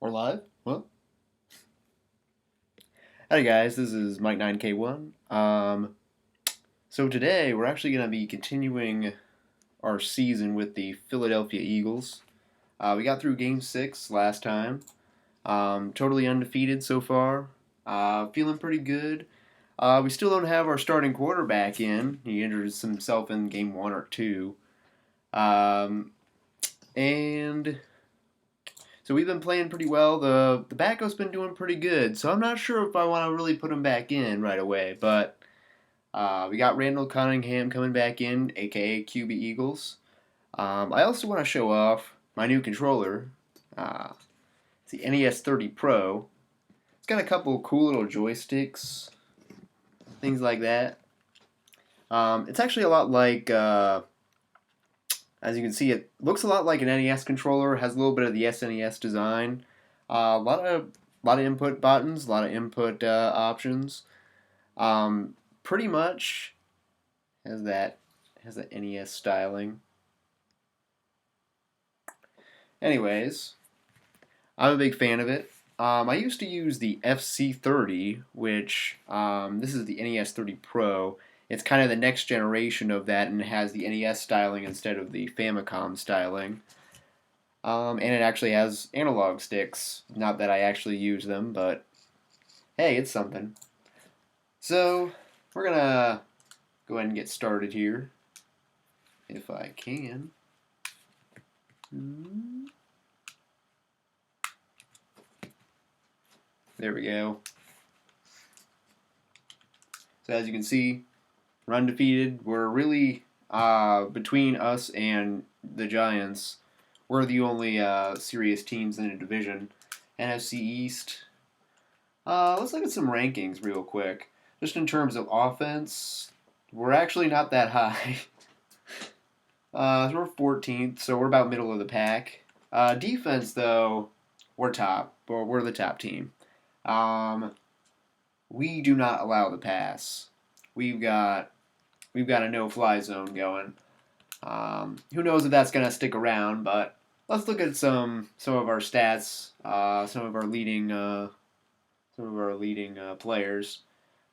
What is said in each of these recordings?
We're live? Well, hi guys, this is Mike9K1. So today we're actually going to be continuing our season with the Philadelphia Eagles. We got through Game 6 last time. Totally undefeated so far. Feeling pretty good. We still don't have our starting quarterback in. He injured himself in Game 1 or 2. Um, and So we've been playing pretty well. The backup's been doing pretty good. So I'm not sure if I want to really put him back in right away. But we got Randall Cunningham coming back in, aka QB Eagles. I also want to show off my new controller. Uh, it's the NES 30 Pro. It's got a couple cool little joysticks, things like that. It's actually a lot like, as you can see, it looks a lot like an NES controller. Has a little bit of the SNES design. A lot of input buttons, a lot of input options. Um, Pretty much has that NES styling. Anyways, I'm a big fan of it. I used to use the FC30, which this is the NES 30 Pro. It's kind of the next generation of that, and it has the NES styling instead of the Famicom styling. And it actually has analog sticks. Not that I actually use them, but hey, it's something. So, we're gonna go ahead and get started here, if I can. There we go. So as you can see, we're undefeated. We're really, between us and the Giants, we're the only serious teams in the division. NFC East. Let's look at some rankings real quick. Just in terms of offense, we're actually not that high. So we're 14th, so we're about middle of the pack. Defense, though, we're top. We're the top team. We do not allow the pass. We've got a no-fly zone going. Who knows if that's gonna stick around? But let's look at some of our stats. Some of our leading players.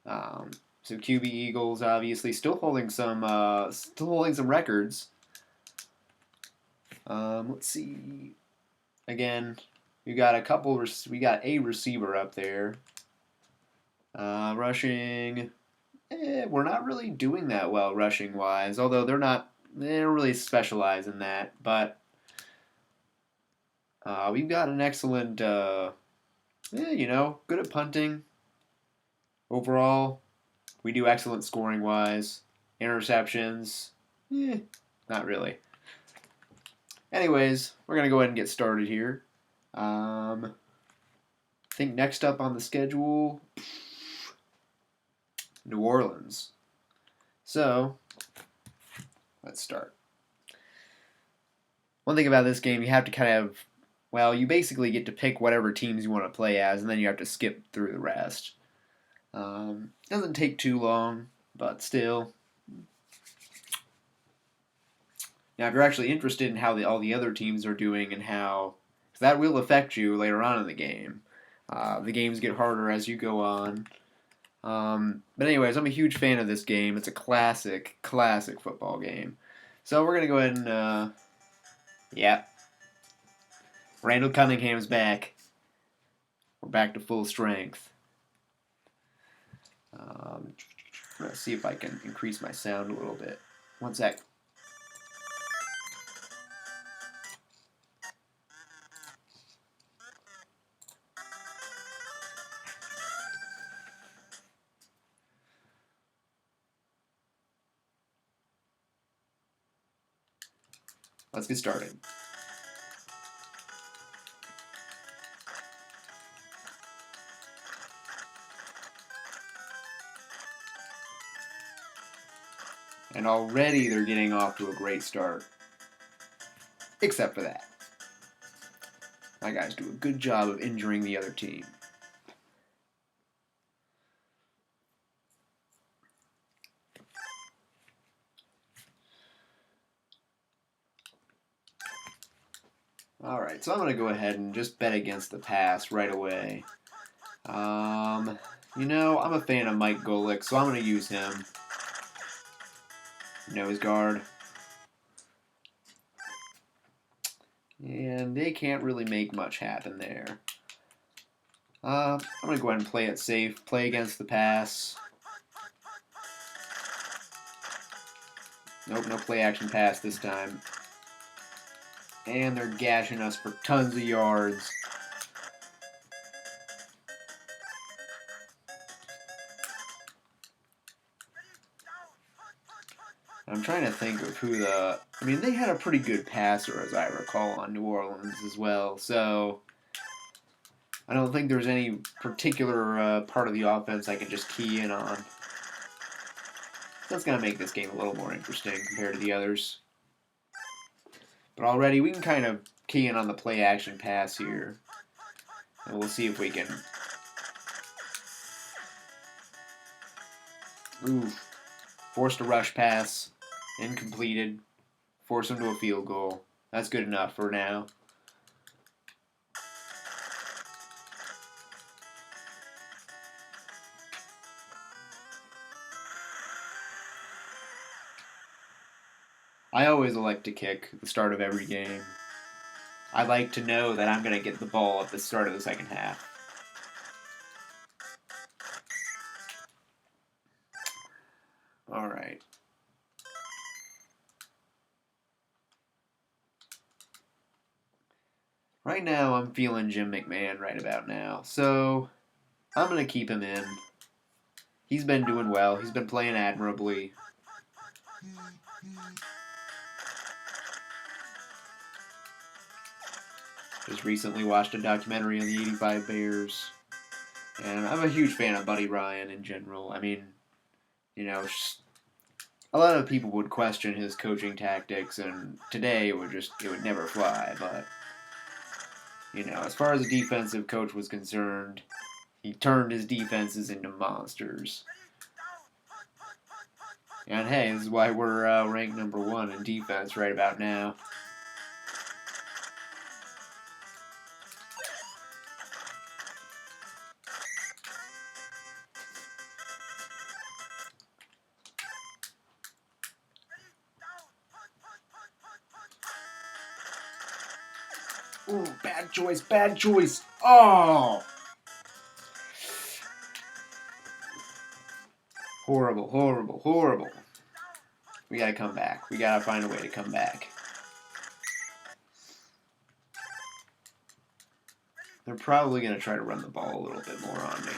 So QB Eagles obviously still holding some records. Let's see. Again, we got a receiver up there. Rushing, we're not really doing that well rushing wise. Although they don't really specialize in that. But we've got an excellent, good at punting. Overall, we do excellent scoring wise. Interceptions, not really. Anyways, we're gonna go ahead and get started here. I think next up on the schedule, New Orleans. So, let's start. One thing about this game, you have to kind of, you basically get to pick whatever teams you want to play as, and then you have to skip through the rest. Doesn't take too long, but still. Now, if you're actually interested in how all the other teams are doing and how, because that will affect you later on in the game. The games get harder as you go on. But anyways, I'm a huge fan of this game. It's a classic football game. So we're gonna go ahead and, Randall Cunningham's back. We're back to full strength. Let's see if I can increase my sound a little bit. One sec. Let's get started. And already they're getting off to a great start. Except for that. My guys do a good job of injuring the other team. Alright, so I'm going to go ahead and just bet against the pass right away. I'm a fan of Mike Golick, so I'm going to use him. Nose guard. And they can't really make much happen there. I'm going to go ahead and play it safe. Play against the pass. Nope, no play action pass this time. And they're gashing us for tons of yards. I'm trying to think of who they had a pretty good passer, as I recall, on New Orleans as well. So I don't think there's any particular part of the offense I can just key in on. That's going to make this game a little more interesting compared to the others. But already we can kind of key in on the play action pass here. And we'll see if we can... Ooh. Forced a rush pass. Incompleted. Force him to a field goal. That's good enough for now. I always elect to kick at the start of every game. I like to know that I'm going to get the ball at the start of the second half. All right. Right now, I'm feeling Jim McMahon right about now. So, I'm going to keep him in. He's been doing well. He's been playing admirably. Just recently watched a documentary on the 85 Bears. And I'm a huge fan of Buddy Ryan in general. I mean, a lot of people would question his coaching tactics, and today it would never fly. But, as far as a defensive coach was concerned, he turned his defenses into monsters. And hey, this is why we're ranked number 1 in defense right about now. Ooh, bad choice, bad choice. Oh! Horrible, horrible, horrible. We gotta come back. We gotta find a way to come back. They're probably gonna try to run the ball a little bit more on me.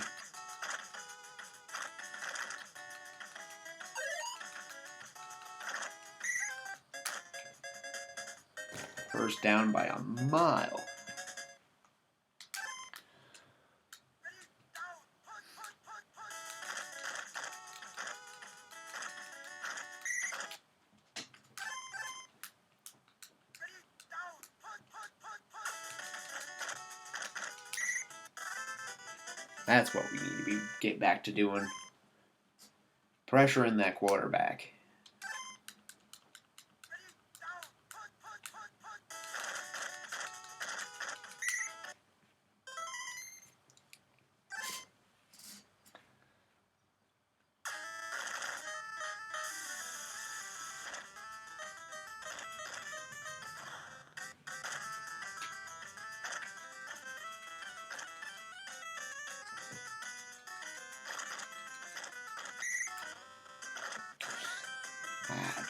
First down by a mile. That's what we need to get back to doing. Pressuring that quarterback.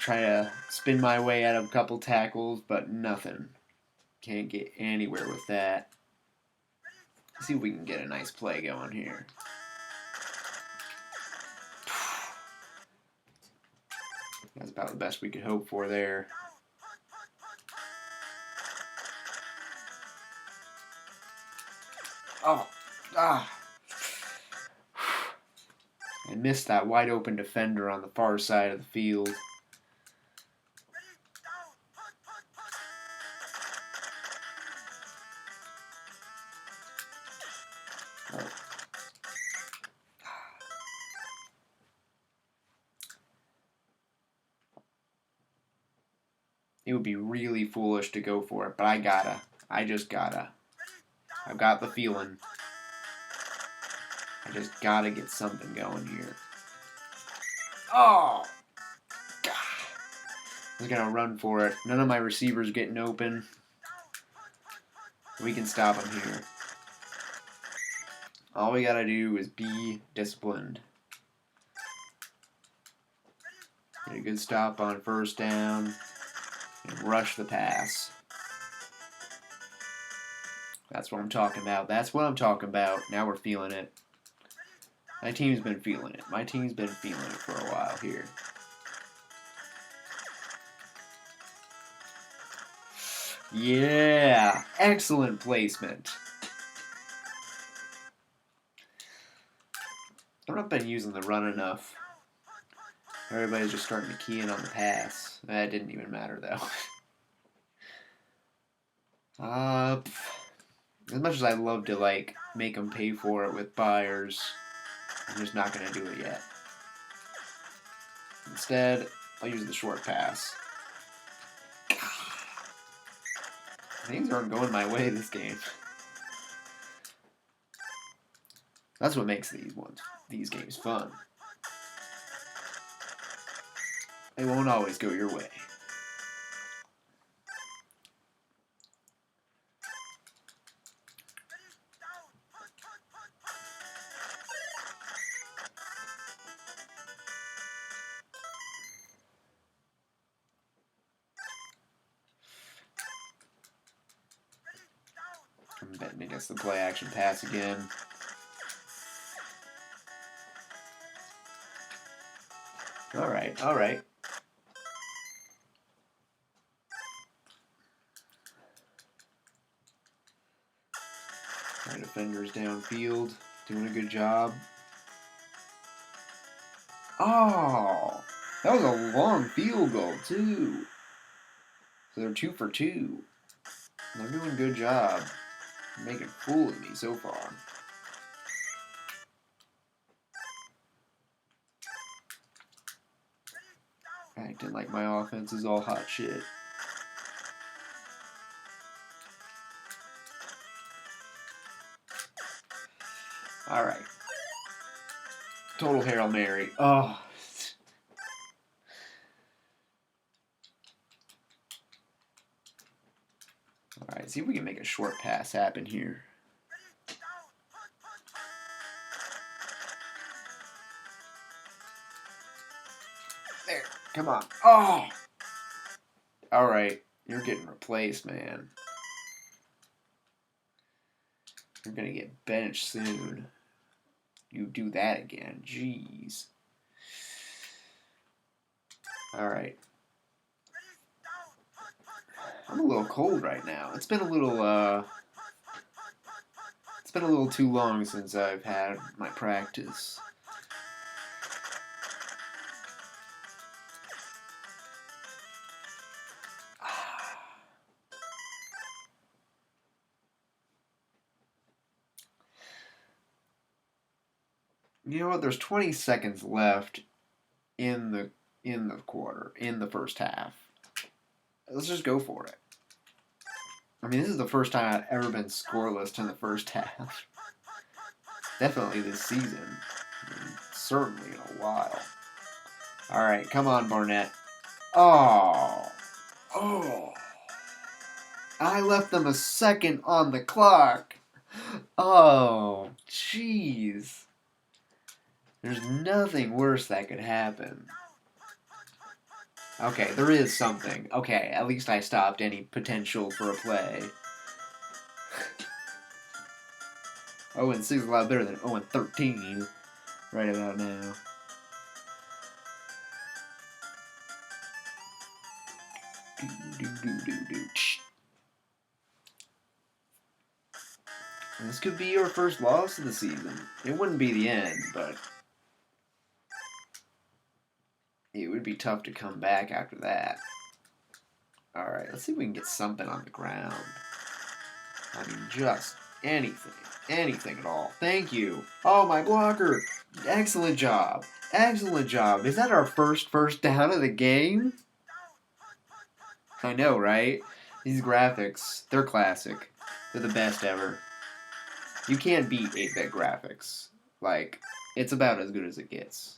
Try to spin my way out of a couple tackles, but nothing. Can't get anywhere with that. Let's see if we can get a nice play going here. That's about the best we could hope for there. Oh, I missed that wide open defender on the far side of the field. It would be really foolish to go for it, but I gotta. I've got the feeling. I just gotta get something going here. Oh! God. I was gonna run for it. None of my receivers getting open. We can stop him here. All we gotta do is be disciplined. Get a good stop on first down and rush the pass. That's what I'm talking about. That's what I'm talking about. Now we're feeling it. My team's been feeling it. My team's been feeling it for a while here. Yeah! Excellent placement. I've not been using the run enough. Everybody's just starting to key in on the pass. That didn't even matter, though. As much as I love to, like, make them pay for it with buyers, I'm just not going to do it yet. Instead, I'll use the short pass. Things aren't going my way this game. That's what makes these games fun. They won't always go your way. I'm betting against the play action pass again. Alright, alright. My defender's downfield, doing a good job. Oh! That was a long field goal, too. So they're 2 for 2. They're doing a good job. Making a fool of me so far. Acting like my offense is all hot shit. Alright. Total Hail Mary. Oh. Alright, see if we can make a short pass happen here. There. Come on. Oh! Alright. You're getting replaced, man. You're gonna get benched soon. You do that again. Jeez. Alright. I'm a little cold right now. It's been a little too long since I've had my practice. You know what? There's 20 seconds left in the quarter, in the first half. Let's just go for it. I mean, this is the first time I've ever been scoreless in the first half. Definitely this season. I mean, certainly in a while. Alright, come on, Barnett. Oh. Oh. I left them a second on the clock. Oh, jeez. There's nothing worse that could happen. Okay, there is something. Okay, at least I stopped any potential for a play. 0-6 is a lot better than 0-13 right about now. This could be our first loss of the season. It wouldn't be the end, but it would be tough to come back after that. Alright, let's see if we can get something on the ground. I mean, just anything. Anything at all. Thank you. Oh, my blocker. Excellent job. Excellent job. Is that our first down of the game? I know, right? These graphics, they're classic. They're the best ever. You can't beat 8-bit graphics. Like, it's about as good as it gets.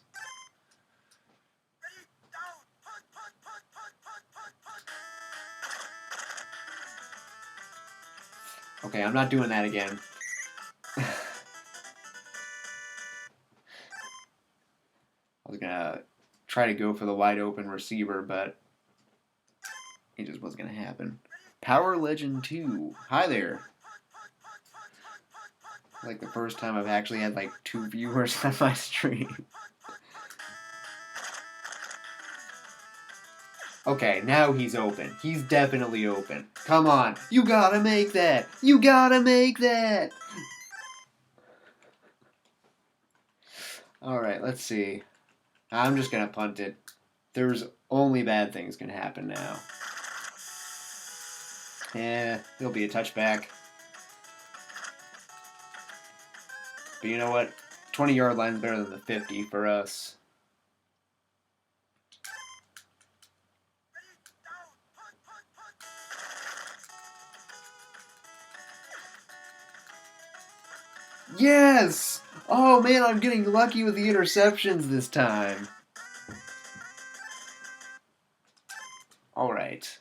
Okay, I'm not doing that again. I was gonna try to go for the wide open receiver, but it just wasn't gonna happen. Power Legend 2. Hi there. Like the first time I've actually had like 2 viewers on my stream. Okay, now he's open. He's definitely open. Come on. You gotta make that. You gotta make that. Alright, let's see. I'm just gonna punt it. There's only bad things can happen now. Yeah, there'll be a touchback. But you know what? 20-yard line's better than the 50 for us. Yes! Oh man, I'm getting lucky with the interceptions this time. Alright.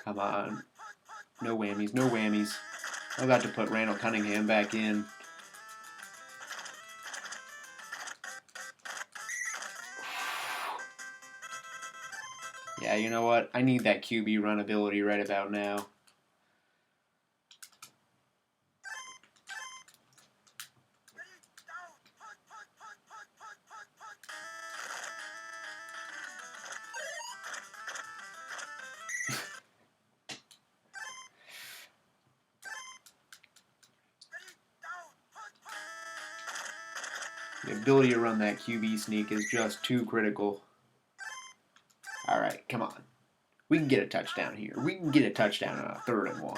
Come on. No whammies, no whammies. I'm about to put Randall Cunningham back in. Yeah, you know what? I need that QB run ability right about now. The ability to run that QB sneak is just too critical. Alright, come on. We can get a touchdown here. We can get a touchdown on a 3rd and 1.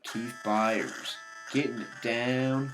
Keith Byers getting it down.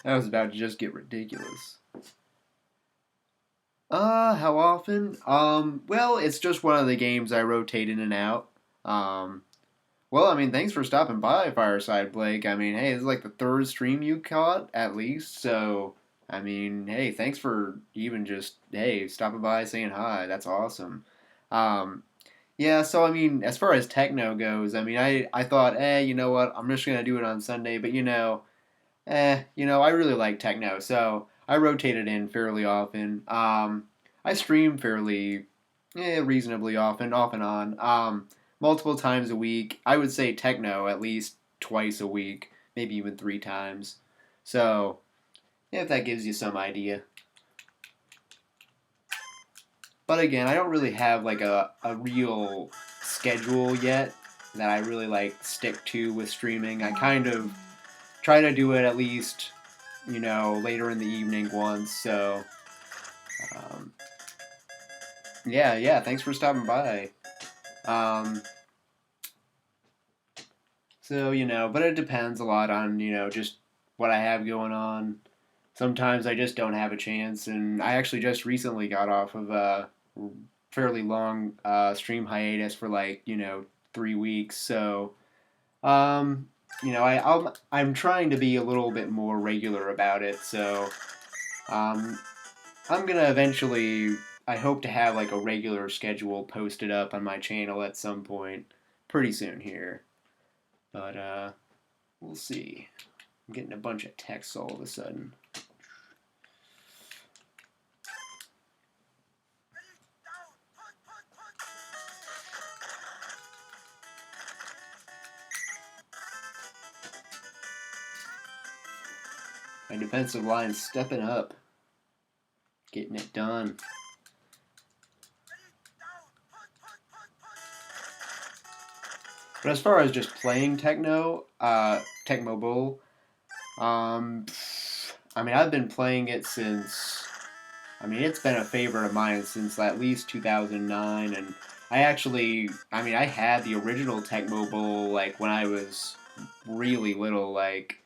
That was about to just get ridiculous. How often? Well, it's just one of the games I rotate in and out. Well, I mean, thanks for stopping by, Fireside Blake. I mean, hey, this is like the 3rd stream you caught, at least, so, I mean, hey, thanks for even just, hey, stopping by, saying hi. That's awesome. Um, yeah, so, I mean, as far as techno goes, I mean, I thought, you know what, I'm just gonna do it on Sunday, but, I really like techno, so I rotate it in fairly often. I stream fairly, reasonably often, off and on. Multiple times a week. I would say techno at least twice a week, maybe even 3 times. So, if that gives you some idea. But again, I don't really have like a real schedule yet that I really like stick to with streaming. I kind of try to do it at least, later in the evening once. So, um, yeah. Thanks for stopping by. So, but it depends a lot on, just what I have going on. Sometimes I just don't have a chance, and I actually just recently got off of a fairly long stream hiatus for like, 3 weeks. So, I'm trying to be a little bit more regular about it. So, um, I'm gonna eventually. I hope to have like a regular schedule posted up on my channel at some point, pretty soon here. But we'll see. I'm getting a bunch of texts all of a sudden. My defensive line stepping up. Getting it done. But as far as just playing Tecmo Bowl, I mean, I've been playing it since, I mean, it's been a favorite of mine since at least 2009, and I had the original Tecmo Bowl, like, when I was really little, like,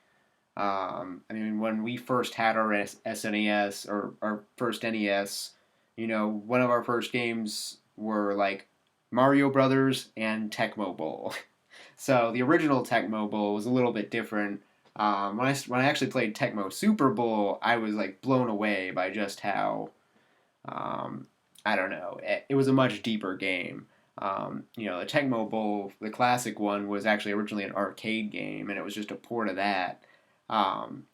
I mean, when we first had our SNES, or our first NES, you know, one of our first games were, like, Mario Brothers and Tecmo Bowl. So the original Tecmo Bowl was a little bit different. When I actually played Tecmo Super Bowl, I was like blown away by just how I don't know. It was a much deeper game. You know, the Tecmo Bowl, the classic one, was actually originally an arcade game, and it was just a port of that.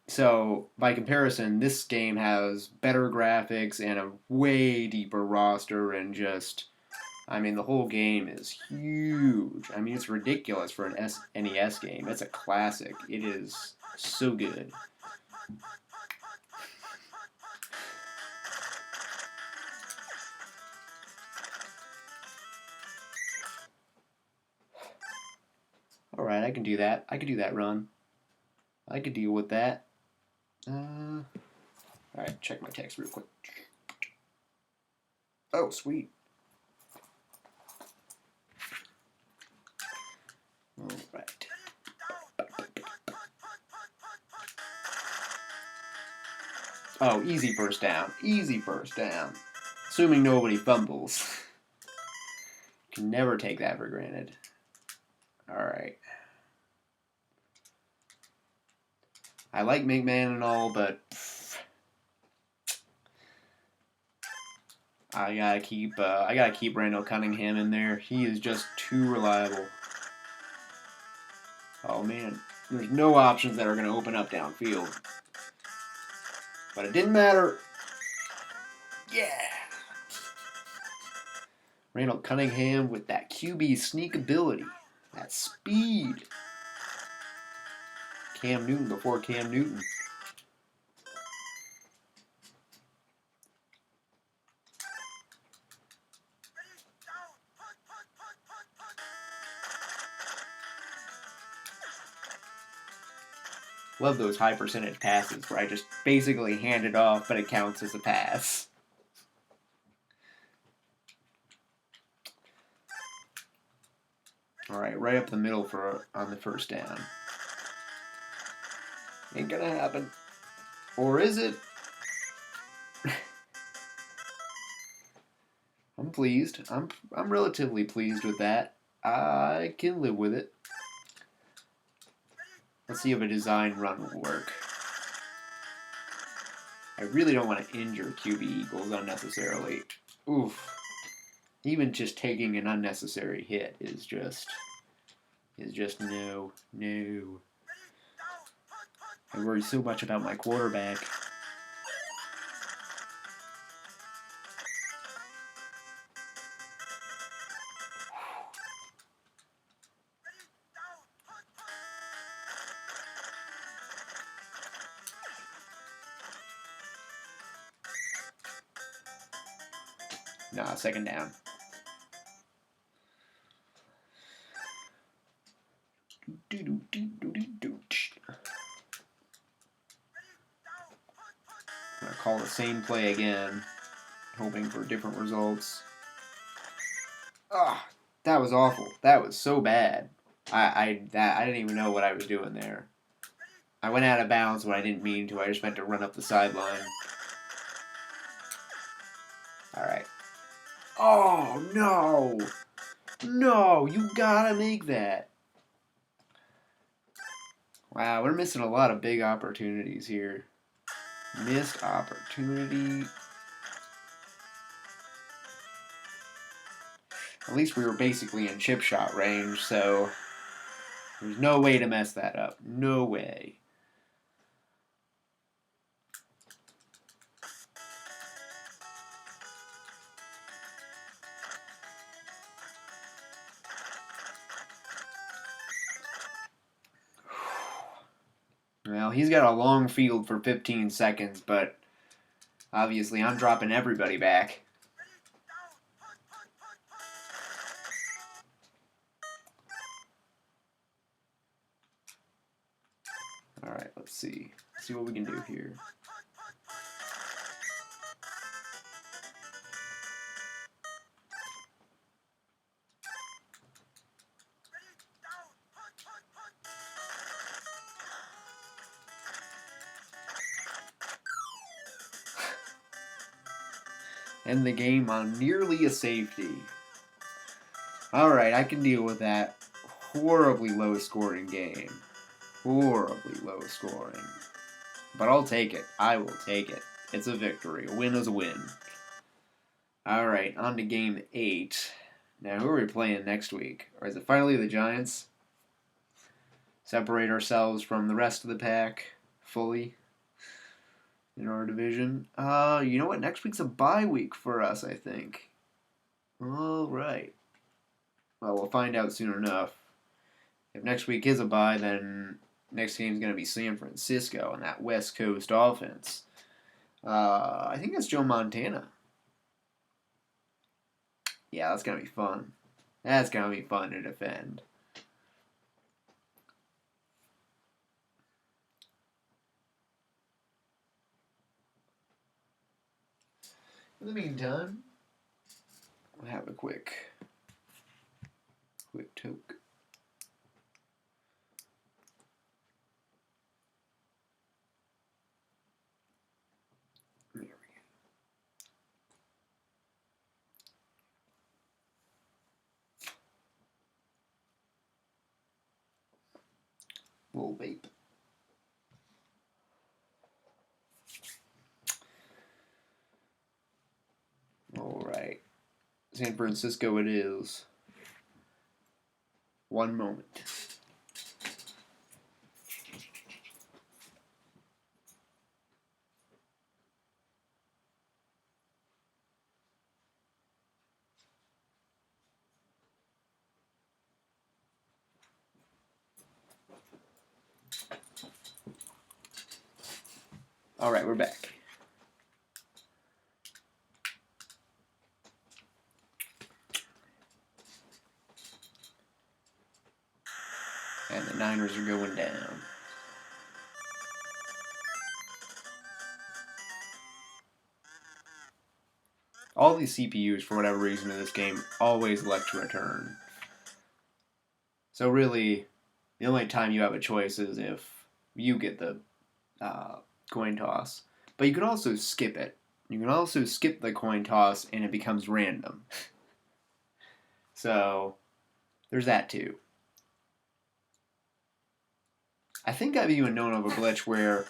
So by comparison, this game has better graphics and a way deeper roster, and just, I mean, the whole game is huge. I mean, it's ridiculous for an NES game. It's a classic. It is so good. All right, I can do that. I can do that run. I could deal with that. All right, check my text real quick. Oh, sweet. All right. Oh, easy first down. Easy first down. Assuming nobody fumbles. Can never take that for granted. All right. I like McMahon and all, but I gotta keep Randall Cunningham in there. He is just too reliable. Oh man, there's no options that are gonna open up downfield. But it didn't matter. Yeah. Randall Cunningham with that QB sneak ability, that speed. Cam Newton before Cam Newton. Love those high percentage passes where I just basically hand it off, but it counts as a pass. All right, right up the middle on the first down. Ain't gonna happen. Or is it? I'm pleased. I'm relatively pleased with that. I can live with it. Let's see if a design run will work. I really don't want to injure QB Eagles unnecessarily. Oof. Even just taking an unnecessary hit is just no. I worry so much about my quarterback. Nah, second down. I'm gonna call the same play again, hoping for different results. Ah, that was awful. That was so bad. I didn't even know what I was doing there. I went out of bounds when I didn't mean to. I just meant to run up the sideline. All right. Oh no! No, you gotta make that. Wow, we're missing a lot of big opportunities here. Missed opportunity. At least we were basically in chip shot range, so there's no way to mess that up. No way. Well, he's got a long field for 15 seconds, but obviously I'm dropping everybody back. Alright, let's see. See what we can do here. End the game on nearly a safety. Alright, I can deal with that. Horribly low scoring game. Horribly low scoring. But I'll take it. I will take it. It's a victory. A win is a win. Alright, on to game 8. Now, who are we playing next week? Or is it finally the Giants? Separate ourselves from the rest of the pack fully in our division. You know what? Next week's a bye week for us, I think. Alright. Well, we'll find out soon enough. If next week is a bye, then next game's going to be San Francisco and that West Coast offense. I think that's Joe Montana. Yeah, that's going to be fun. That's going to be fun to defend. In the meantime, we'll have a quick toke. There we go. Little vape. Alright. San Francisco it is. One moment. Alright, we're back. And the Niners are going down. All these CPUs, for whatever reason in this game, always elect to return. So really, the only time you have a choice is if you get the coin toss. But you can also skip it. You can also skip the coin toss and it becomes random. So, there's that too. I think I've even known of a glitch where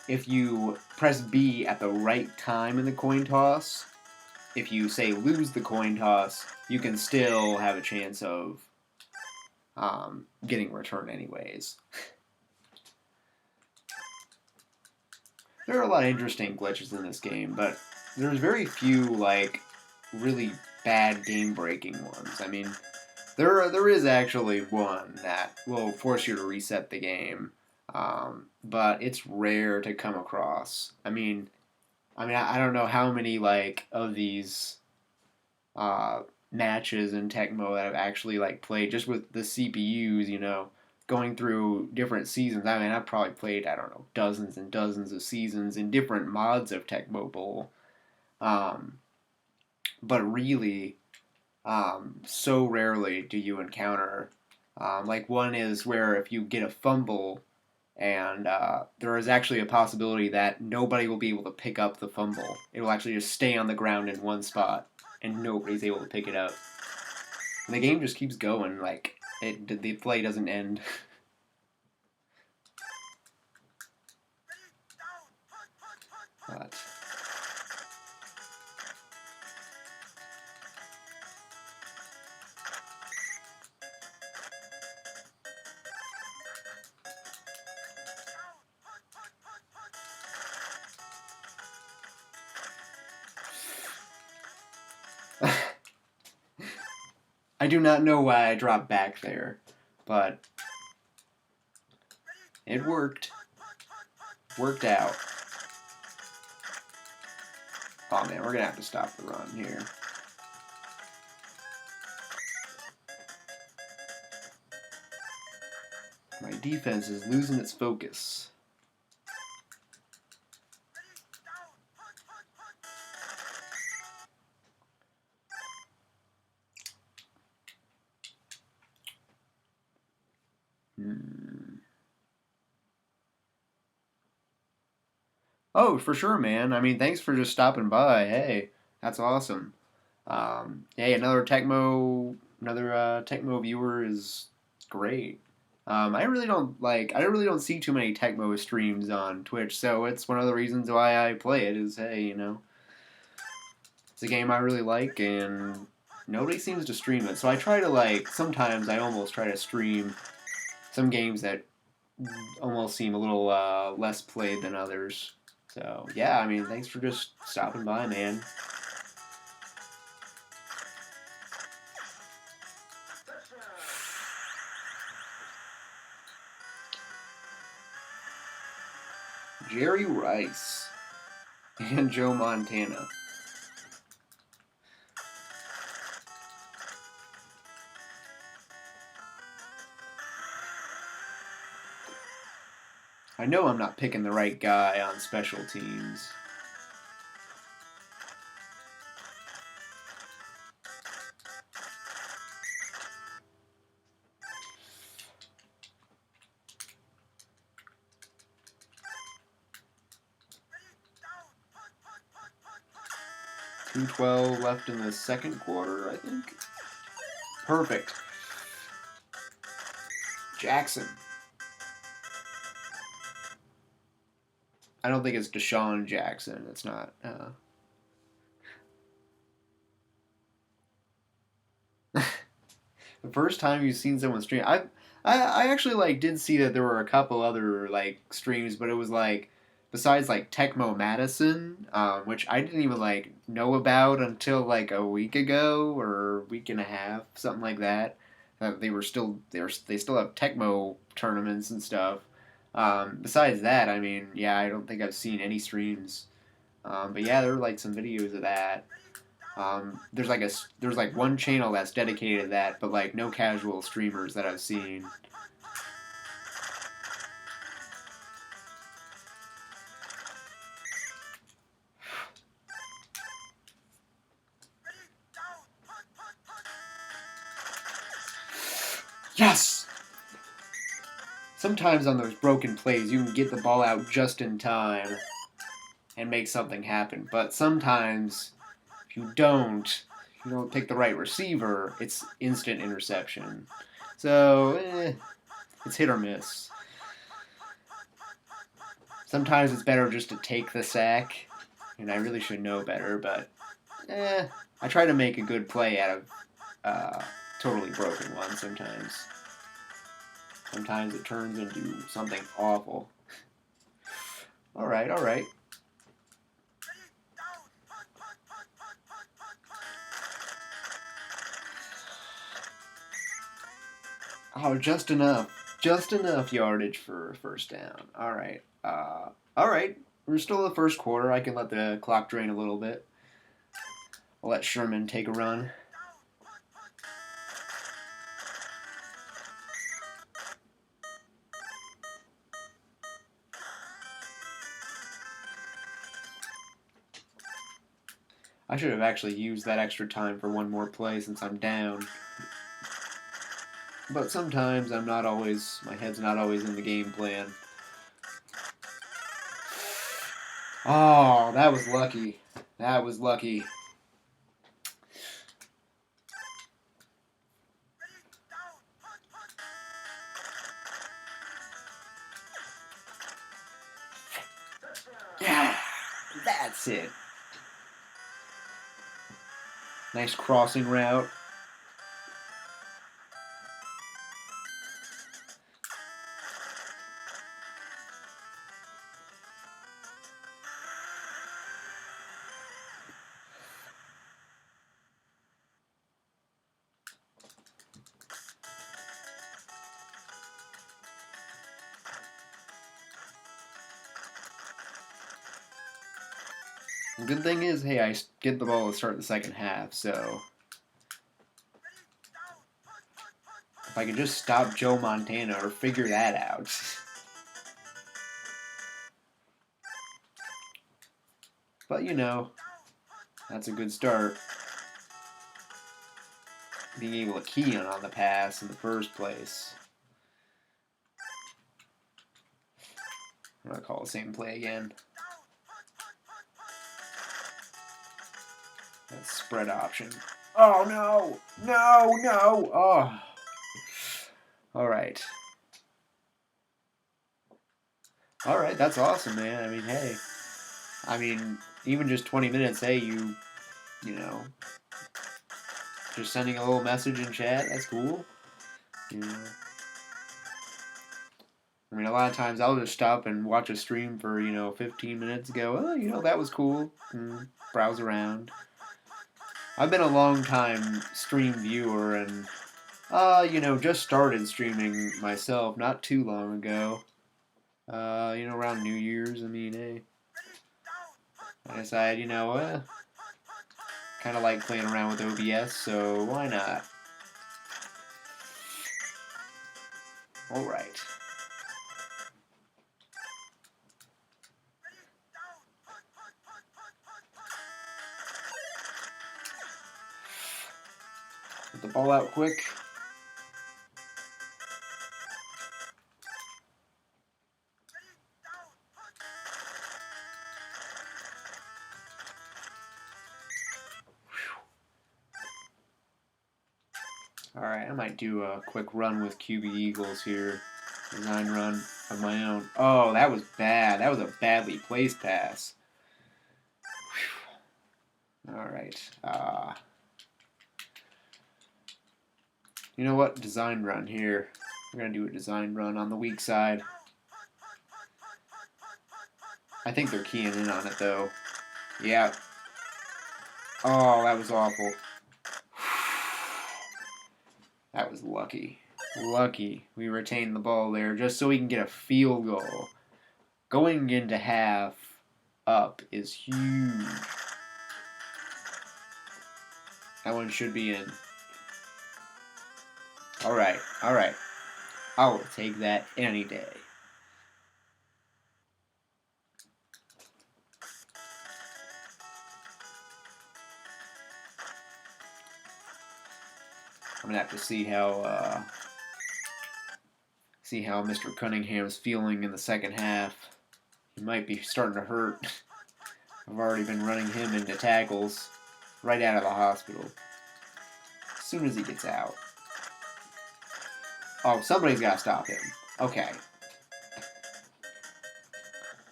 if you press B at the right time in the coin toss, if you, say, lose the coin toss, you can still have a chance of getting a return anyways. There are a lot of interesting glitches in this game, but there's very few, like, really bad game-breaking ones. I mean, there is actually one that will force you to reset the game, but it's rare to come across. I mean, I don't know how many, like, of these matches in Tecmo that I've actually, like, played just with the CPUs, you know, going through different seasons. I mean, I've probably played, I don't know, dozens and dozens of seasons in different mods of Tecmo Bowl. But really, so rarely do you encounter, like one is where if you get a fumble and there is actually a possibility that nobody will be able to pick up the fumble. It will actually just stay on the ground in one spot and nobody's able to pick it up. And the game just keeps going, like, the play doesn't end. But I do not know why I dropped back there, but it worked. Worked out. Oh man, we're gonna have to stop the run here. My defense is losing its focus. Oh, for sure, man. I mean, thanks for just stopping by. Hey, that's awesome. Hey, another Tecmo viewer is great. I really don't see too many Tecmo streams on Twitch, so it's one of the reasons why I play it. Is hey, it's a game I really like, and nobody seems to stream it. So I try to sometimes I almost try to stream some games that almost seem a little less played than others. So yeah, I mean, thanks for just stopping by, man. Jerry Rice and Joe Montana. I know I'm not picking the right guy on special teams. .212 left in the second quarter, I think. Perfect. Jackson. I don't think it's Deshaun Jackson. It's not. The first time you've seen someone stream, I actually did see that there were a couple other streams, but it was besides Tecmo Madison, which I didn't even know about until a week ago or a week and a half, something like that. They still have Tecmo tournaments and stuff. Besides that, I mean, yeah, I don't think I've seen any streams. But yeah, there were some videos of that. There's one channel that's dedicated to that, but no casual streamers that I've seen. Yes! Sometimes on those broken plays, you can get the ball out just in time and make something happen. But sometimes, if you don't pick the right receiver, it's instant interception. So, it's hit or miss. Sometimes it's better just to take the sack, and I really should know better, but I try to make a good play out of totally broken one sometimes. Sometimes it turns into something awful. Alright. Oh, just enough. Just enough yardage for first down. Alright. Alright. We're still in the first quarter. I can let the clock drain a little bit. I'll let Sherman take a run. I should have actually used that extra time for one more play since I'm down. But sometimes my head's not always in the game plan. Oh, that was lucky. That was lucky. Yeah, that's it. Nice crossing route. The good thing is, hey, I get the ball to start the second half, so if I could just stop Joe Montana or figure that out. But, you know, that's a good start. Being able to key in on the pass in the first place. I'm going to call the same play again. That spread option. Oh, no! No, no! Oh. All right. All right, that's awesome, man. I mean, hey. I mean, even just 20 minutes, hey, you know, just sending a little message in chat, that's cool. You know. I mean, a lot of times I'll just stop and watch a stream for, 15 minutes, go, oh, that was cool, and browse around. I've been a long time stream viewer and, just started streaming myself not too long ago. Around New Year's, I mean, hey. I decided, kind of like playing around with OBS, so why not? All right. Get the ball out quick. Alright, I might do a quick run with QB Eagles here. Design run of my own. Oh, that was bad. That was a badly placed pass. Alright. You know what? Design run here. We're going to do a design run on the weak side. I think they're keying in on it, though. Yeah. Oh, that was awful. That was lucky. Lucky we retained the ball there just so we can get a field goal. Going into half up is huge. That one should be in. Alright, alright. I will take that any day. I'm gonna have to see how Mr. Cunningham's feeling in the second half. He might be starting to hurt. I've already been running him into tackles right out of the hospital. As soon as he gets out. Oh, somebody's got to stop him. Okay.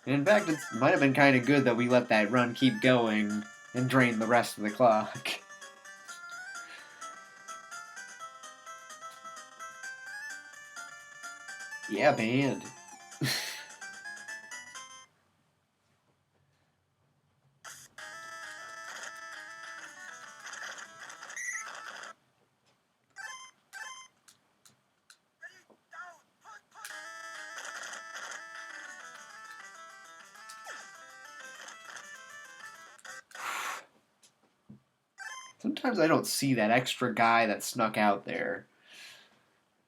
And in fact, it might have been kind of good that we let that run keep going and drain the rest of the clock. Yeah, banned. Sometimes I don't see that extra guy that snuck out there.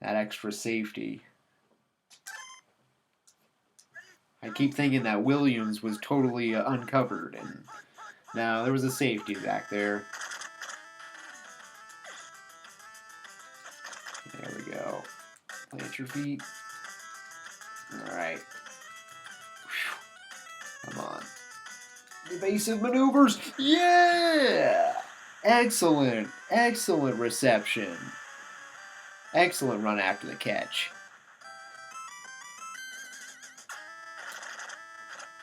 That extra safety. I keep thinking that Williams was totally uncovered, and no, there was a safety back there. There we go. Plant your feet. Alright. Come on. Evasive maneuvers. Yeah! Excellent. Excellent reception. Excellent run after the catch.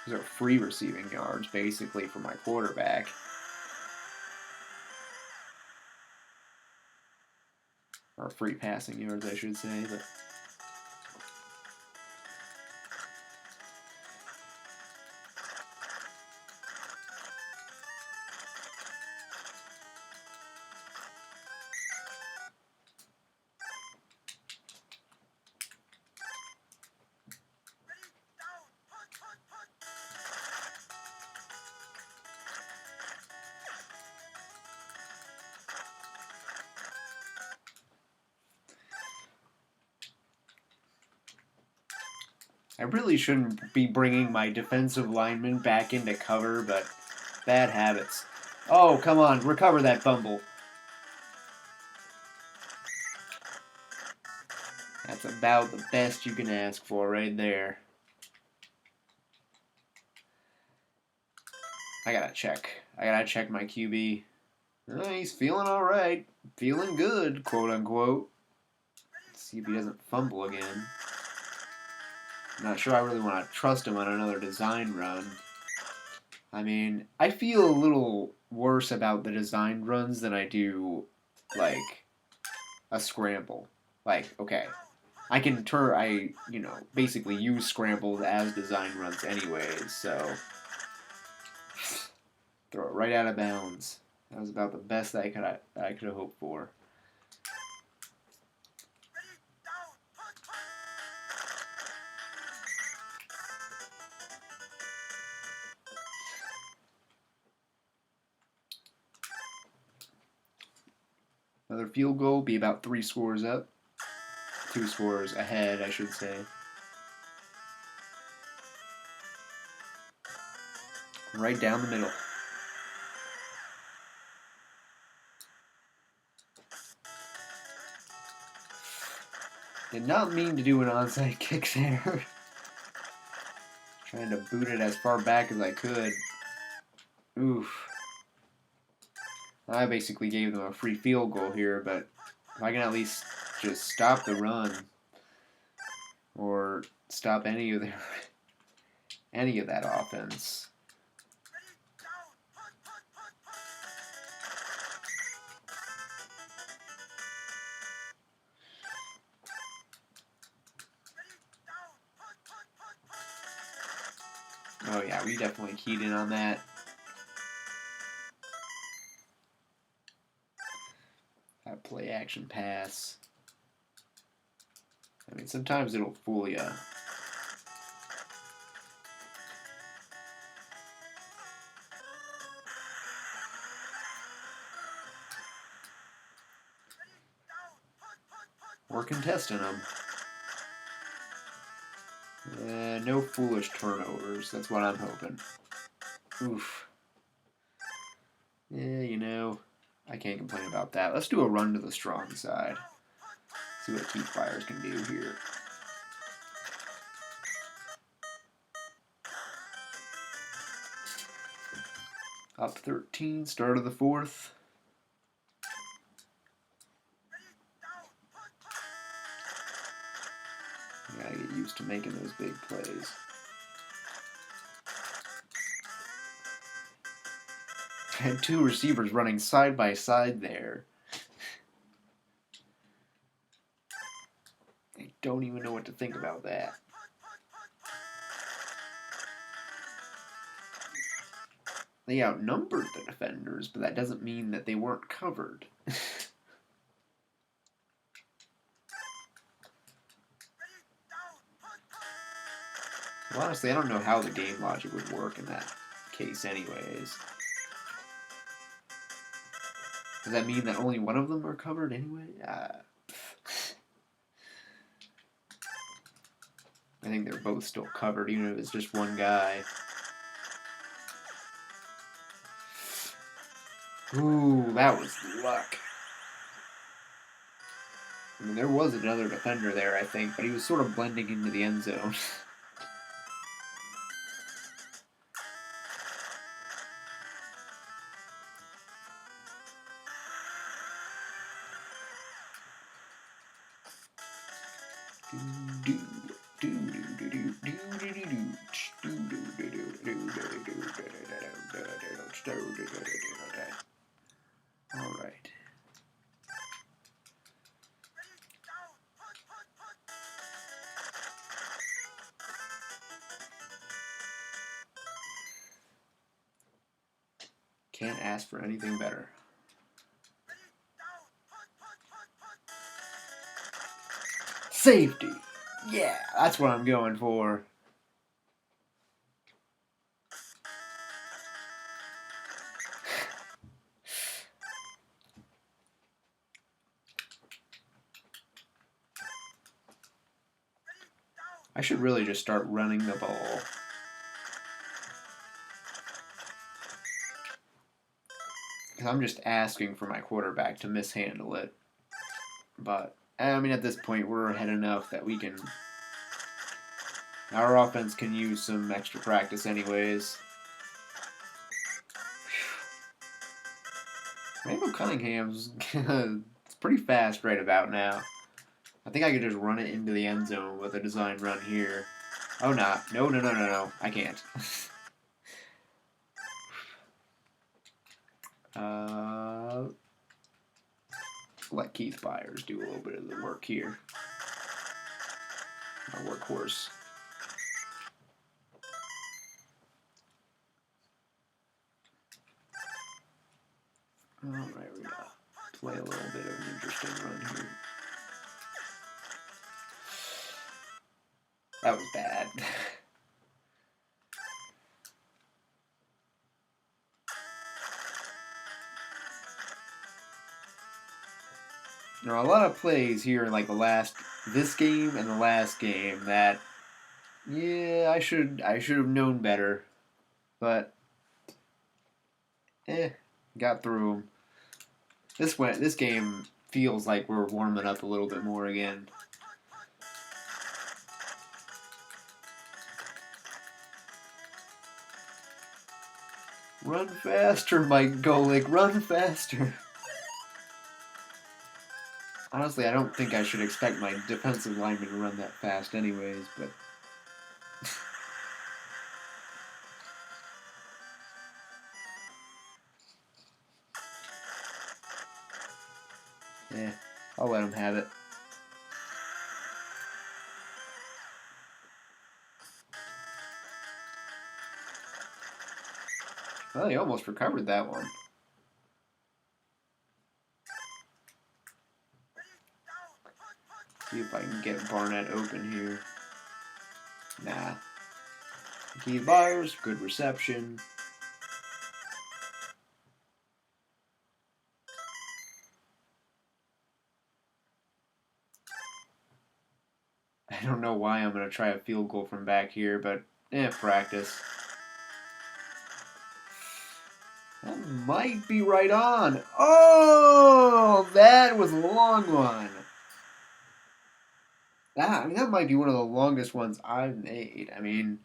These are free receiving yards, basically, for my quarterback. Or free passing yards, I should say. But I really shouldn't be bringing my defensive lineman back into cover, but bad habits. Oh, come on, recover that fumble. That's about the best you can ask for right there. I gotta check my QB. Oh, he's feeling alright. Feeling good, quote unquote. Let's see if he doesn't fumble again. I'm not sure I really want to trust him on another design run. I mean, I feel a little worse about the design runs than I do, like, a scramble. Like, okay, basically use scrambles as design runs anyways, so throw it right out of bounds. That was about the best I could have hoped for. Another field goal, be about 3 scores up. 2 scores ahead, I should say. Right down the middle. Did not mean to do an onside kick there. Trying to boot it as far back as I could. Oof. I basically gave them a free field goal here, but if I can at least just stop the run or stop any of that offense. Oh yeah, we definitely keyed in on that. That play action pass. I mean, sometimes it'll fool you. We're contesting them. No foolish turnovers. That's what I'm hoping. Oof. Yeah, I can't complain about that. Let's do a run to the strong side. See what Keith Fires can do here. Up 13, start of the 4th. You gotta get used to making those big plays. Had 2 receivers running side by side there. I don't even know what to think about that. They outnumbered the defenders, but that doesn't mean that they weren't covered. Well, honestly, I don't know how the game logic would work in that case anyways. Does that mean that only one of them are covered anyway? I think they're both still covered, even if it's just one guy. Ooh, that was luck. I mean, there was another defender there, I think, but he was sort of blending into the end zone. All right. Can't ask for anything better. Safety. Yeah, that's what I'm going for. I should really just start running the ball. Because I'm just asking for my quarterback to mishandle it. But, I mean, at this point, we're ahead enough that we can... Our offense can use some extra practice anyways. Randall Cunningham's it's pretty fast right about now. I think I could just run it into the end zone with a design run here. Oh, nah. No. I can't. Let Keith Byers do a little bit of the work here. Our workhorse. Alright, we're gonna play a little bit of an interesting run here. That was bad. There are a lot of plays here in like this game and the last game that, yeah, I should have known better, but got through them. This game feels like we're warming up a little bit more again. Run faster, Mike Golick, run faster. Honestly, I don't think I should expect my defensive lineman to run that fast anyways, but... yeah, I'll let him have it. Well, he almost recovered that one. See if I can get Barnett open here. Nah. Keith Byers, good reception. I don't know why I'm going to try a field goal from back here, but practice. That might be right on. Oh, that was a long one. That might be one of the longest ones I've made. I mean,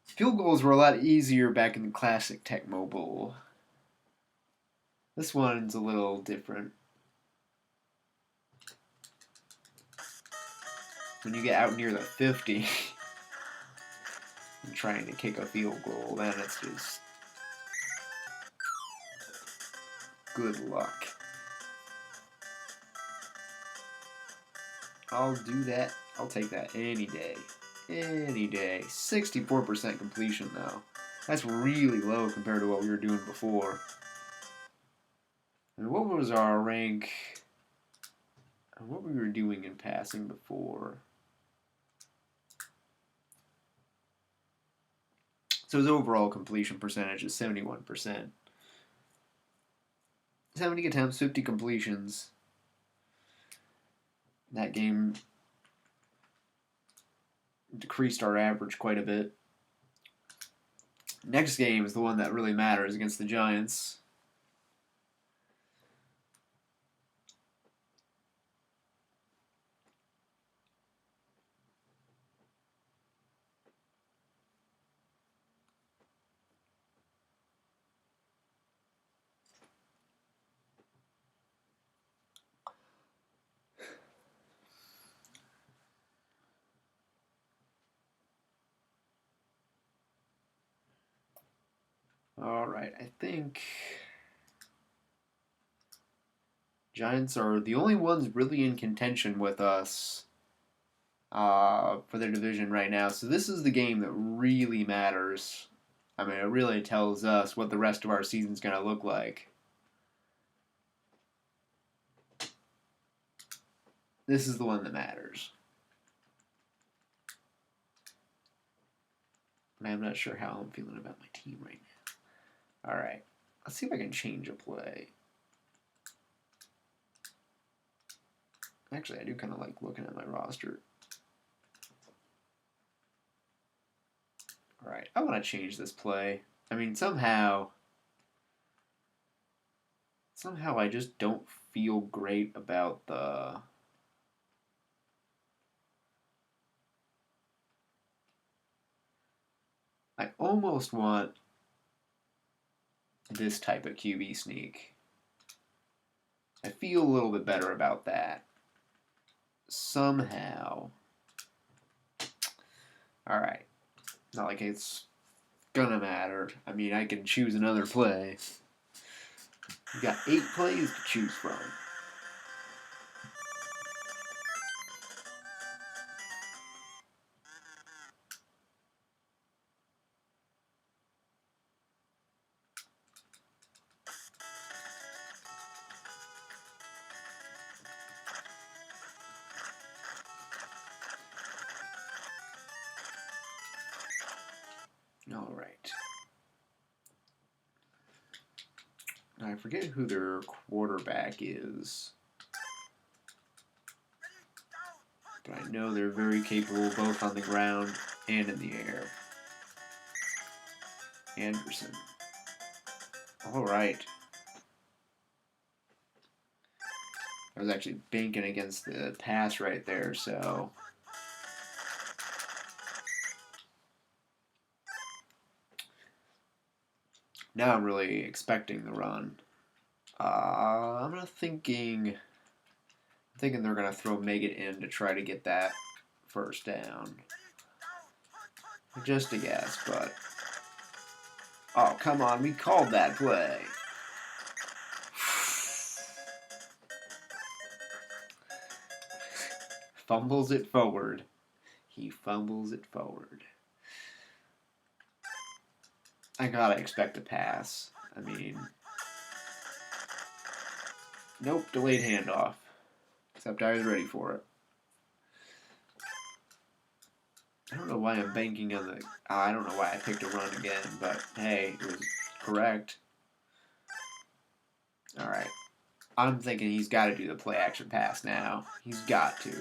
field goals were a lot easier back in the classic Tecmo Bowl. This one's a little different. When you get out near the 50 and trying to kick a field goal, then it's just good luck. I'll do that. I'll take that any day. Any day. 64% completion, though. That's really low compared to what we were doing before. And what was our rank? What we were doing in passing before? So his overall completion percentage is 71%. 70 attempts, 50 completions. That game decreased our average quite a bit. Next game is the one that really matters against the Giants. All right, I think Giants are the only ones really in contention with us for their division right now. So this is the game that really matters. I mean, it really tells us what the rest of our season's going to look like. This is the one that matters. And I'm not sure how I'm feeling about my team right now. All right, let's see if I can change a play. Actually, I do kind of like looking at my roster. Alright, I want to change this play. I mean, somehow I just don't feel great about the... I almost want this type of QB sneak. I feel a little bit better about that. Somehow. Alright. Not like it's gonna matter. I mean, I can choose another play. You got 8 plays to choose from. All right. I forget who their quarterback is, but I know they're very capable both on the ground and in the air. Anderson. All right. I was actually banking against the pass right there, so... Now I'm really expecting the run. I'm thinking they're gonna throw Megan in to try to get that first down. Just a guess, but oh come on, we called that play. Fumbles it forward. He fumbles it forward. I gotta expect a pass. I mean, nope, delayed handoff. Except I was ready for it. I don't know why I'm banking on the... I don't know why I picked a run again, but hey, it was correct. Alright. I'm thinking he's got to do the play action pass now. He's got to.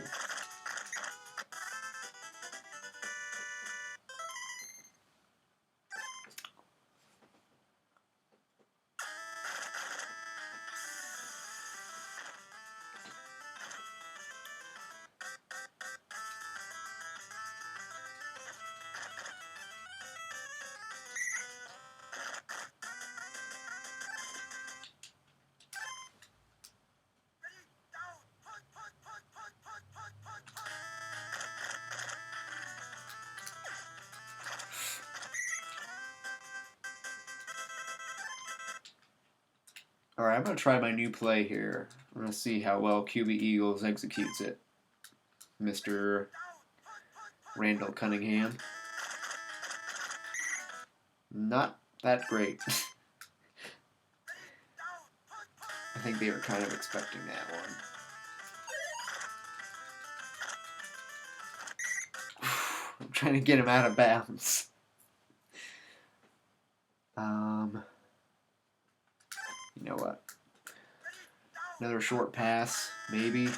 Alright, I'm going to try my new play here. I'm going to see how well QB Eagles executes it. Mr. Randall Cunningham. Not that great. I think they were kind of expecting that one. I'm trying to get him out of bounds. You know what? Another short pass, maybe.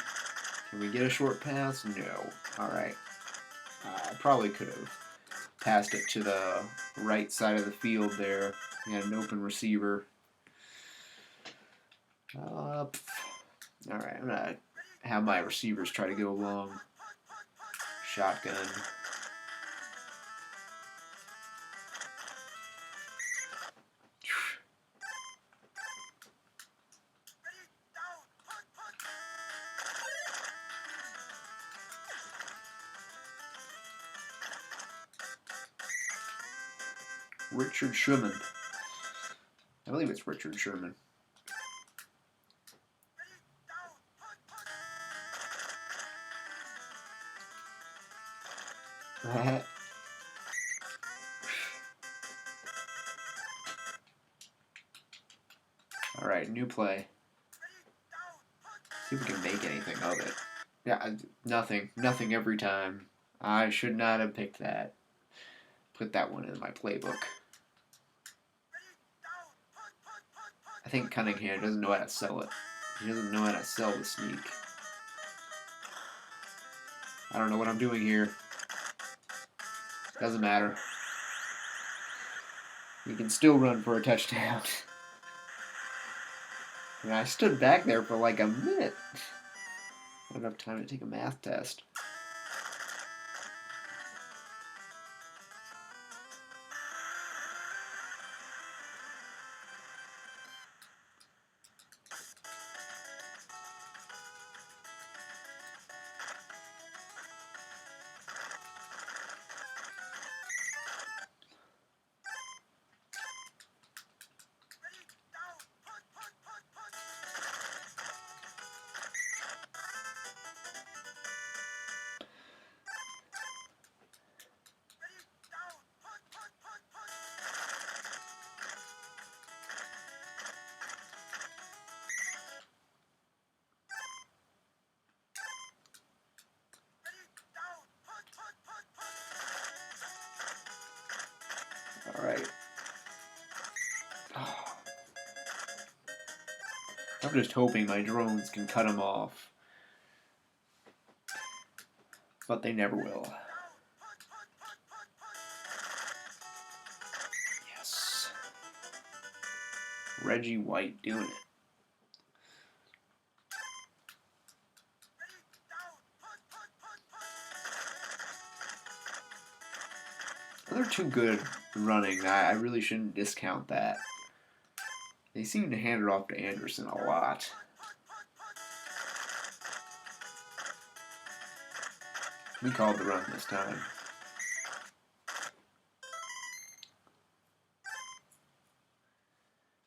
Can we get a short pass? No. Alright. I probably could have passed it to the right side of the field there. We had an open receiver. Alright, I'm going to have my receivers try to go long. Shotgun. Richard Sherman. I believe it's Richard Sherman. Alright, new play. See if we can make anything of it. Yeah, nothing. Nothing every time. I should not have picked that. Put that one in my playbook. I think Cunningham doesn't know how to sell it. He doesn't know how to sell the sneak. I don't know what I'm doing here. Doesn't matter. He can still run for a touchdown. And I stood back there for like a minute. Not enough time to take a math test. All right. I'm just hoping my drones can cut him off. But they never will. Yes. Reggie White doing it. They're too good running. I really shouldn't discount that. They seem to hand it off to Anderson a lot. We called the run this time.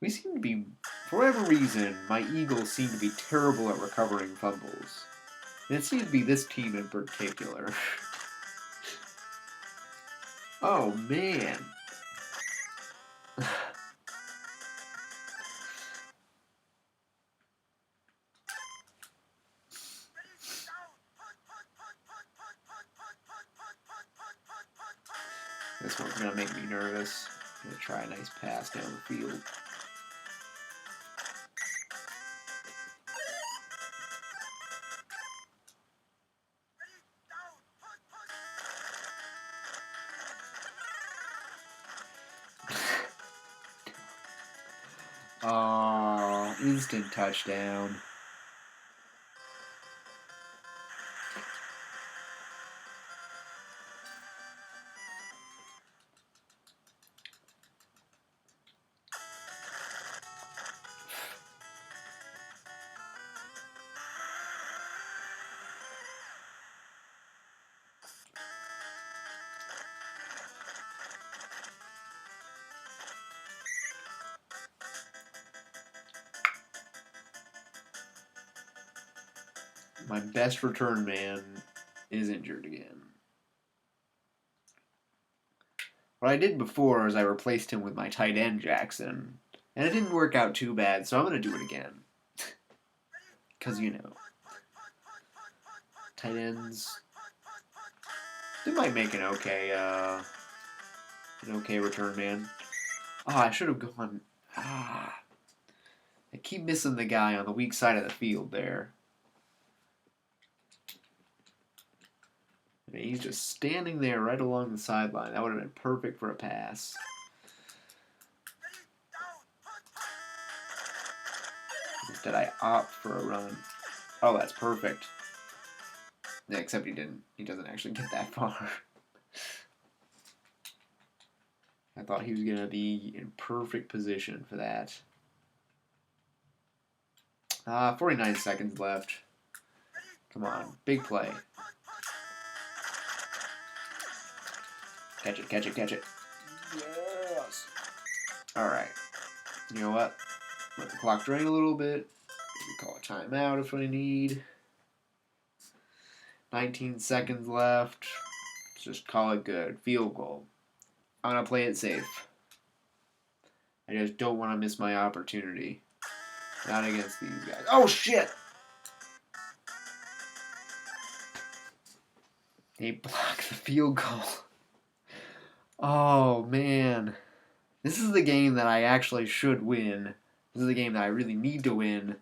We seem to be, for whatever reason, my Eagles seem to be terrible at recovering fumbles. And it seems to be this team in particular. Oh, man. This one's going to make me nervous. I'm going to try a nice pass down the field. Oh, instant touchdown. My best return man is injured again. What I did before is I replaced him with my tight end, Jackson. And it didn't work out too bad, so I'm going to do it again. Because, you know, tight ends, they might make an okay return man. Oh, I should have gone. I keep missing the guy on the weak side of the field there. I mean, he's just standing there right along the sideline. That would have been perfect for a pass. Instead, I opt for a run. Oh, that's perfect. Yeah, except he didn't. He doesn't actually get that far. I thought he was going to be in perfect position for that. 49 seconds left. Come on, big play. Catch it, catch it, catch it. Yes. All right. You know what? Let the clock drain a little bit. We call a timeout if we need. 19 seconds left. Let's just call it good. Field goal. I'm going to play it safe. I just don't want to miss my opportunity. Not against these guys. Oh, shit! They blocked the field goal. Oh, man. This is the game that I actually should win. This is the game that I really need to win.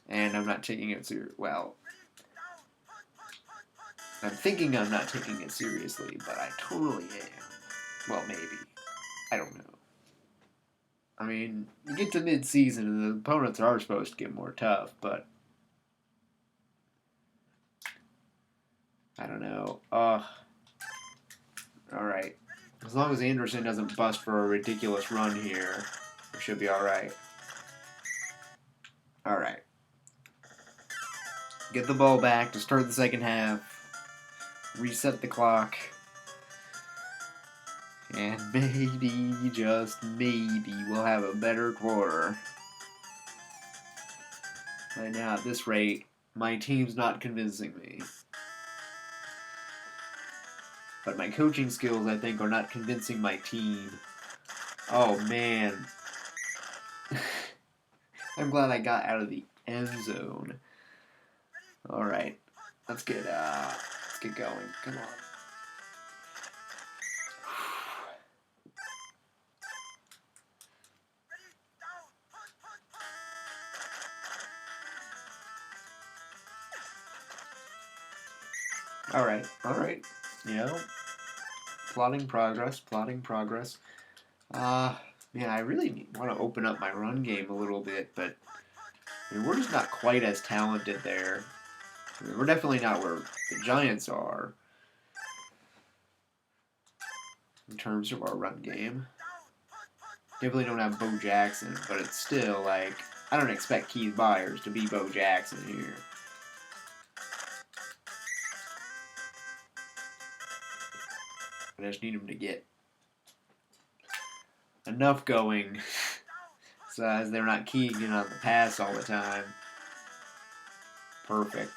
And I'm not taking it seriously. Well, I'm thinking I'm not taking it seriously, but I totally am. Well, maybe. I don't know. I mean, you get to mid-season and the opponents are supposed to get more tough, but I don't know. Alright. As long as Anderson doesn't bust for a ridiculous run here, we should be alright. Alright. Get the ball back to start the second half. Reset the clock. And maybe, just maybe, we'll have a better quarter. Right now, at this rate, my team's not convincing me. But my coaching skills, I think, are not convincing my team. Oh, man. I'm glad I got out of the end zone. Alright. Let's get going. Come on. Alright. You know, plotting progress. Man, I really want to open up my run game a little bit, but I mean, we're just not quite as talented there. I mean, we're definitely not where the Giants are in terms of our run game. Definitely don't have Bo Jackson, but it's still like, I don't expect Keith Byers to be Bo Jackson here. I just need him to get enough going so as they're not keying in on the pass all the time. Perfect.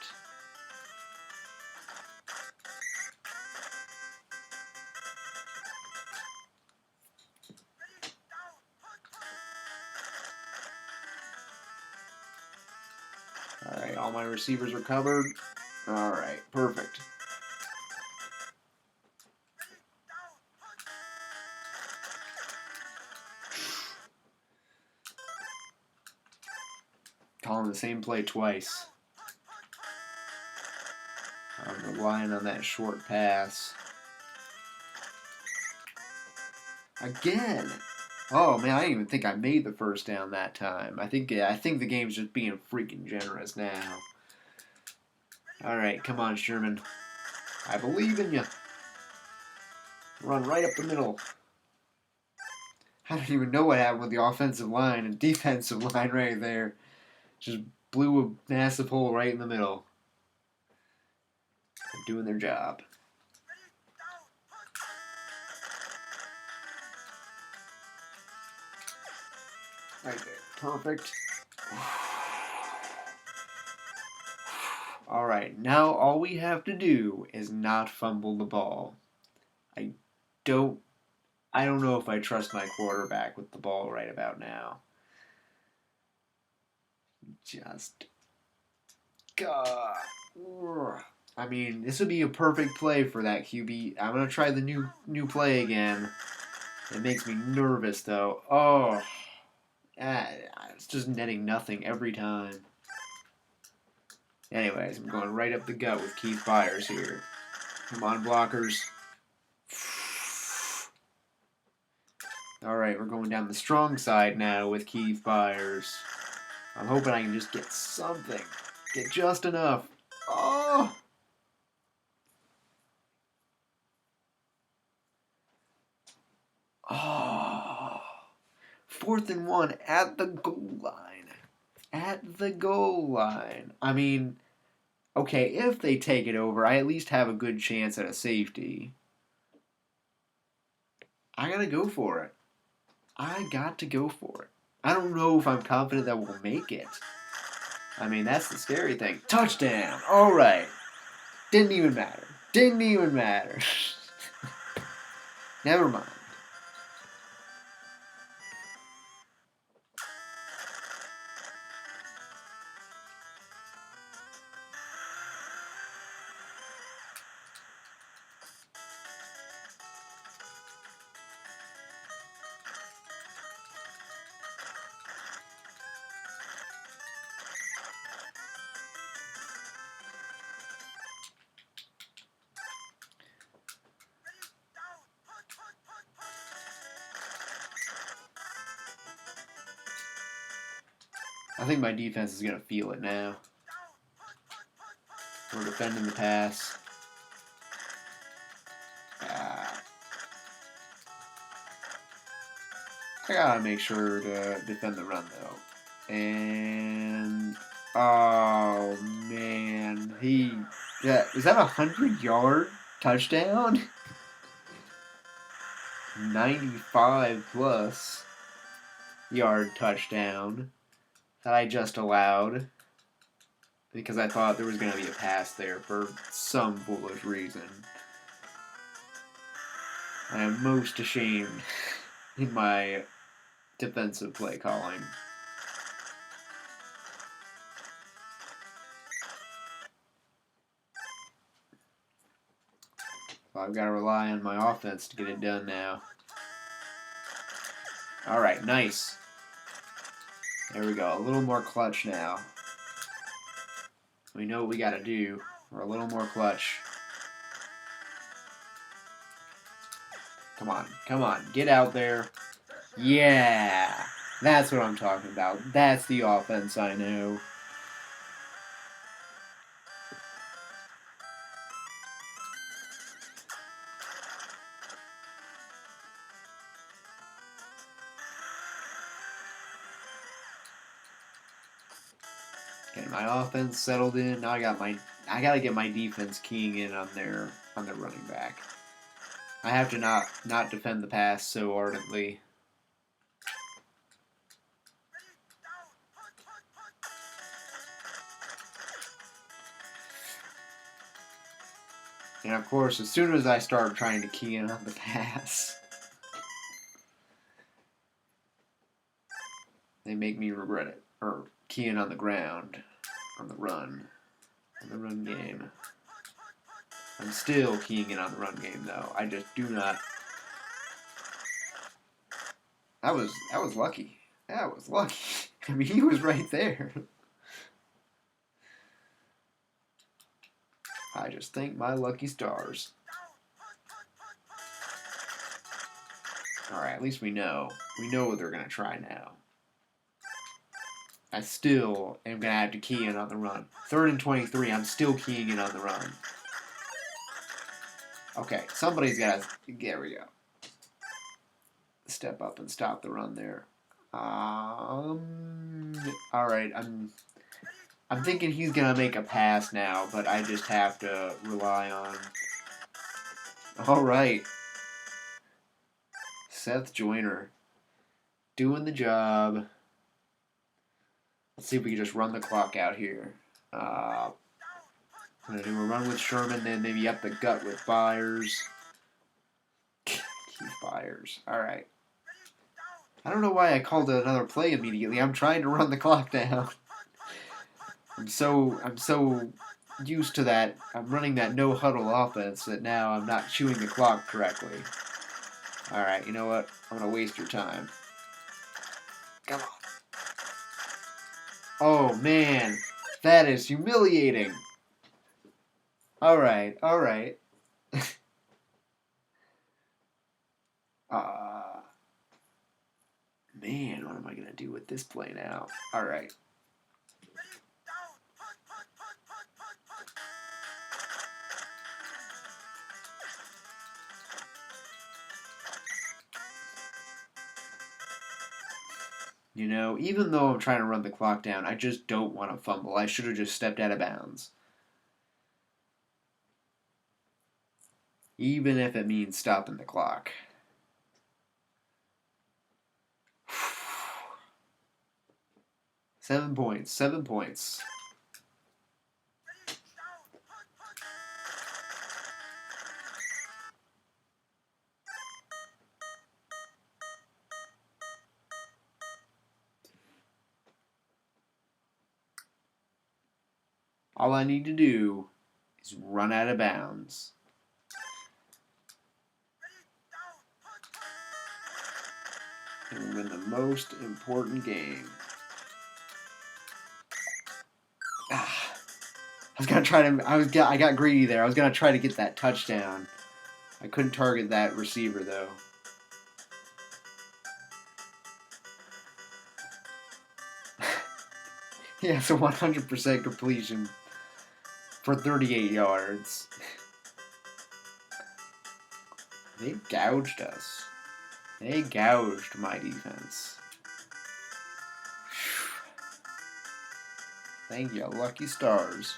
Alright, all my receivers are covered. Alright, perfect. Calling the same play twice. I'm relying on that short pass. Again! Oh man, I didn't even think I made the first down that time. I think the game's just being freaking generous now. Alright, come on, Sherman. I believe in you. Run right up the middle. I don't even know what happened with the offensive line and defensive line right there. Just blew a massive hole right in the middle. They're doing their job. Right there. Perfect. Alright, now all we have to do is not fumble the ball. I don't know if I trust my quarterback with the ball right about now. Just God. I mean, this would be a perfect play for that QB. I'm gonna try the new play again. It makes me nervous though. Oh, it's just netting nothing every time. Anyways, I'm going right up the gut with Keith Byers here. Come on, blockers. Alright, we're going down the strong side now with Keith Byers. I'm hoping I can just get something. Get just enough. Oh! Oh! 4th and 1 at the goal line. At the goal line. I mean, okay, if they take it over, I at least have a good chance at a safety. I gotta go for it. I got to go for it. I don't know if I'm confident that we'll make it. I mean, that's the scary thing. Touchdown! Alright. Didn't even matter. Never mind. I think my defense is going to feel it now. We're defending the pass. I gotta make sure to defend the run though. And oh man, is that 100-yard touchdown? 95 plus yard touchdown that I just allowed because I thought there was gonna be a pass there for some foolish reason. I am most ashamed in my defensive play calling. I've got to rely on my offense to get it done now. All right, nice. There we go. A little more clutch now. We know what we got to do. We're a little more clutch. Come on, come on. Get out there. Yeah. That's what I'm talking about. That's the offense I know. Getting my offense settled in. Now I gotta get my defense keying in on their running back. I have to not defend the pass so ardently. And of course, as soon as I start trying to key in on the pass, they make me regret it. Or key in on the ground, on the run game. I'm still keying in on the run game though. I just do not. That was lucky. That was lucky. I mean, he was right there. I just thank my lucky stars. Alright, at least we know. We know what they're going to try now. I still am going to have to key in on the run. 3rd and 23, I'm still keying in on the run. Okay, somebody's got to... There we go. Step up and stop the run there. Alright, I'm thinking he's going to make a pass now, but I just have to rely on... Alright. Seth Joyner. Doing the job. Let's see if we can just run the clock out here. I'm going to do a run with Sherman, then maybe up the gut with Byers. Keith Byers. Alright. I don't know why I called it another play immediately. I'm trying to run the clock down. I'm so used to that. I'm running that no huddle offense that now I'm not chewing the clock correctly. Alright, you know what? I'm going to waste your time. Come on. Oh, man. That is humiliating. Alright, alright. Man, what am I going to do with this play now? Alright. You know, even though I'm trying to run the clock down, I just don't want to fumble. I should have just stepped out of bounds. Even if it means stopping the clock. Seven points. All I need to do is run out of bounds. And win the most important game. I got greedy there. I was gonna try to get that touchdown. I couldn't target that receiver though. Yeah, it's a 100% completion for 38 yards. They gouged us. They gouged my defense. Thank you, lucky stars.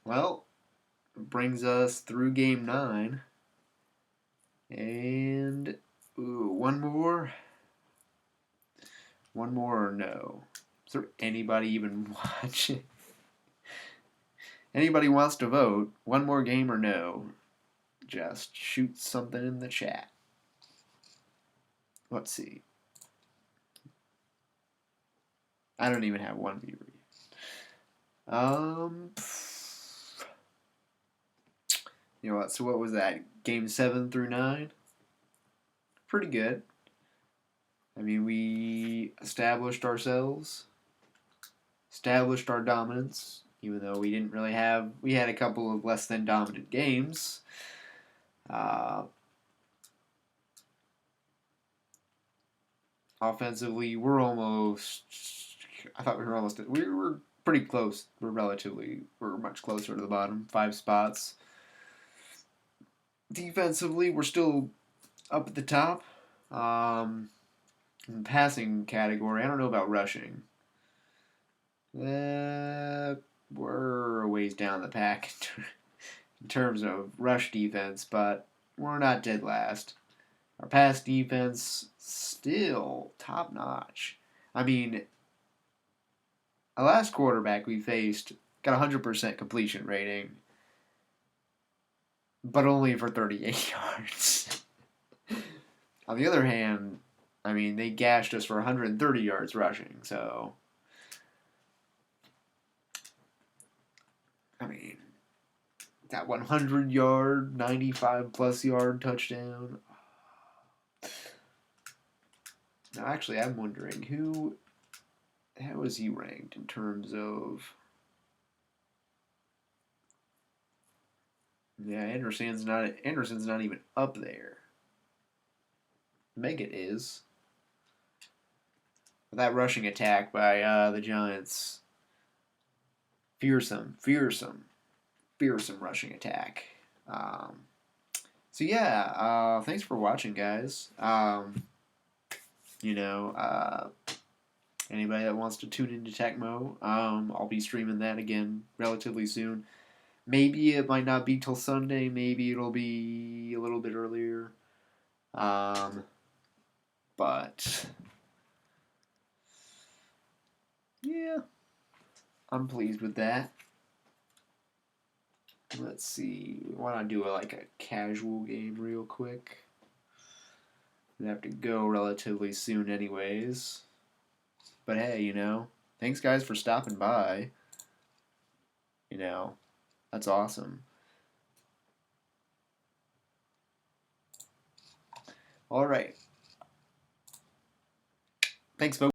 Well, it brings us through game 9. And, ooh, one more. One more or no? Is there anybody even watching? Anybody wants to vote? One more game or no? Just shoot something in the chat. Let's see. I don't even have one viewer. You know what? So what was that? Game 7 through 9? Pretty good. I mean, we established ourselves, established our dominance, even though we didn't really have. We had a couple of less than dominant games. Offensively, we're almost. I thought we were almost. We were pretty close. We're much closer to the bottom 5 spots. Defensively, we're still up at the top. In the passing category, I don't know about rushing. We're a ways down the pack in terms of rush defense, but we're not dead last. Our pass defense still top notch. I mean, our last quarterback we faced got 100% completion rating, but only for 38 yards. On the other hand, I mean, they gashed us for 130 yards rushing, so. I mean, that 100 yard, 95 plus yard touchdown. Now, actually, I'm wondering how is he ranked in terms of. Yeah, Anderson's not even up there. Meggett is. But that rushing attack by the Giants, fearsome rushing attack. So yeah, thanks for watching, guys. Anybody that wants to tune into Tecmo, I'll be streaming that again relatively soon. Maybe it might not be till Sunday. Maybe it'll be a little bit earlier. But yeah, I'm pleased with that. Let's see. Why not do a casual game real quick? We have to go relatively soon, anyways. But hey, thanks guys for stopping by. That's awesome. All right. Thanks, folks.